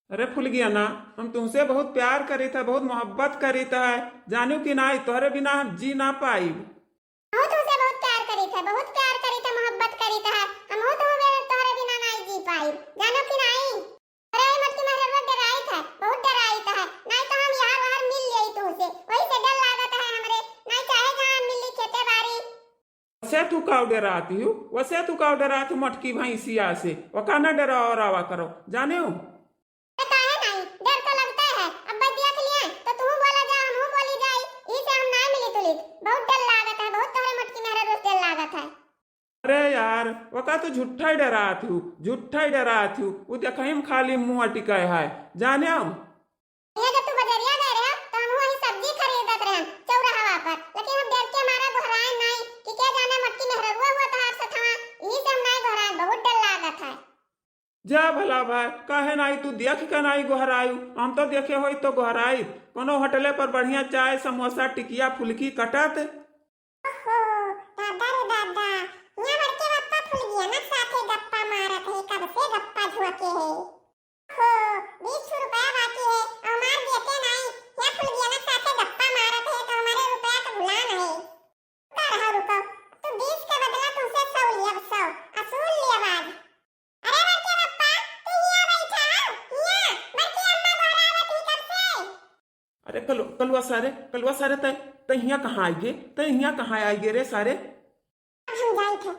अरे फूल गया ना, हम तुमसे बहुत प्यार करी था, बहुत मोहब्बत करी था। जानू कि ना तोहरे बिना हम जी ना पाई। हम तुमसे बहुत प्यार करी थे, बहुत प्यार करी थे, मोहब्बत करी थे। हम हो तोहरे बिना नहीं जी पाई, जानो कि नहीं। अरे मत की मेरे बहुत डराई था, बहुत डराई था। नहीं तो हम यार बाहर मिल गई तुमसे, वही से डर लागत है हमरे। नहीं चाहे जहां मिली खेते बाड़ी। वैसे तू का डराती हूँ, वैसे तू का डराती मटकी भैंसिया से, वका न डरा और आवा करो जाने हो। पता है नहीं, डर तो लगता है। अब बतिया के लिए तो तू बोला जा, हम बोली जाई। इसे हम नहीं मिली तुलिक, बहुत डर लागत है, बहुत तोहरे मटकी मेरे रोज डर लागत है। अरे यार वका तो झूठा ही डराती हूँ, झूठा ही डराती हूँ। वो देखही में खाली मुंह अटिका है जाने हो। ये जब तू बजरिया दे रहे हो तो हम वही सब्जी खरीदत रहे चौराहा पर, लेकिन हम डर के मारा घबराए नहीं कि क्या जाने मटकी में हुआ तो हाथ से था। यही से हम नहीं घबराए, बहुत डर लागत है। जा भला भाई, काहे नाई तू देख के नाई गोहरायु, हम तो देखे होई तो गोहराई। कोनो होटले पर बढ़िया चाय समोसा टिकिया फुलकी कटत। ओहो दादा रे दादा, यहाँ बड़के गप्पा फुल गया ना, साथे गप्पा मारत है, कब से गप्पा झोंके है। हो 20 रुपया बाकी है और मार देते नहीं। यहाँ फुल गया ना, साथे गप्पा मारत है तो हमारे रुपया तो भुला नहीं। रुका रहा रुको, तू 20 के बदला तुमसे 100 लिया, 100 असूल लिया बाद। अरे बड़के गप्पा, तू यहाँ बैठा यहाँ, बड़की अम्मा दोहरावत ही कब से। अरे कलुआ सारे, कलुआ सारे तय यहाँ कहाँ आइए, तय यहाँ कहाँ आइए रे सारे। अब हम गए थे,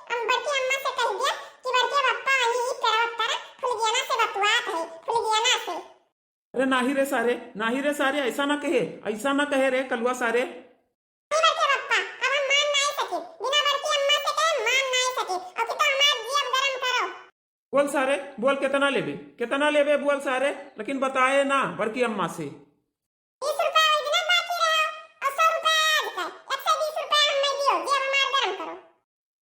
हम बड़की अम्मा से कह दिया कि बड़के पप्पा वही तेरा तेरा फुलगियाना से बतवात है, फुलगियाना से। अरे नाही रे सारे, नाही रे सारे, ऐसा ना कहे, ऐसा ना कहे रे कलुआ सारे। नहीं बड़के पप्पा, अब हम मान नहीं सके, बिना बड़की अम्मा से कहे मान नहीं सके, और कि तो हमार जी अब गरम करो। बोल सारे, बोल कितना लेबे, कितना लेबे बोल सारे, लेकिन बताए ना बड़की अम्मा से। 20 रुपया वही दिन बाकी रहो और 100 रुपया आज का, 120 रुपया हमें दियो, जी अब हमार गरम करो।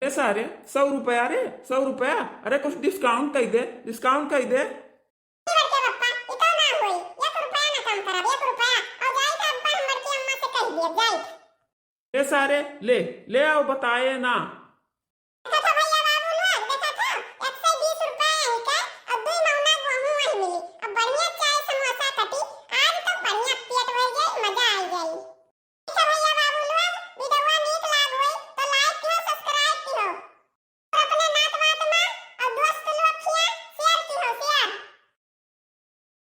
अरे सारे 100 रुपया रे, 100 रुपया, अरे कुछ डिस्काउंट कर दे, डिस्काउंट कर दे। नहीं बड़के पप्पा, इतना ना होई, 1 रुपया ना कम करब, 1 रुपया और जाई तो अब्बा हम बड़की अम्मा से कह दिया जाई। ए सारे ले ले आओ बताए ना,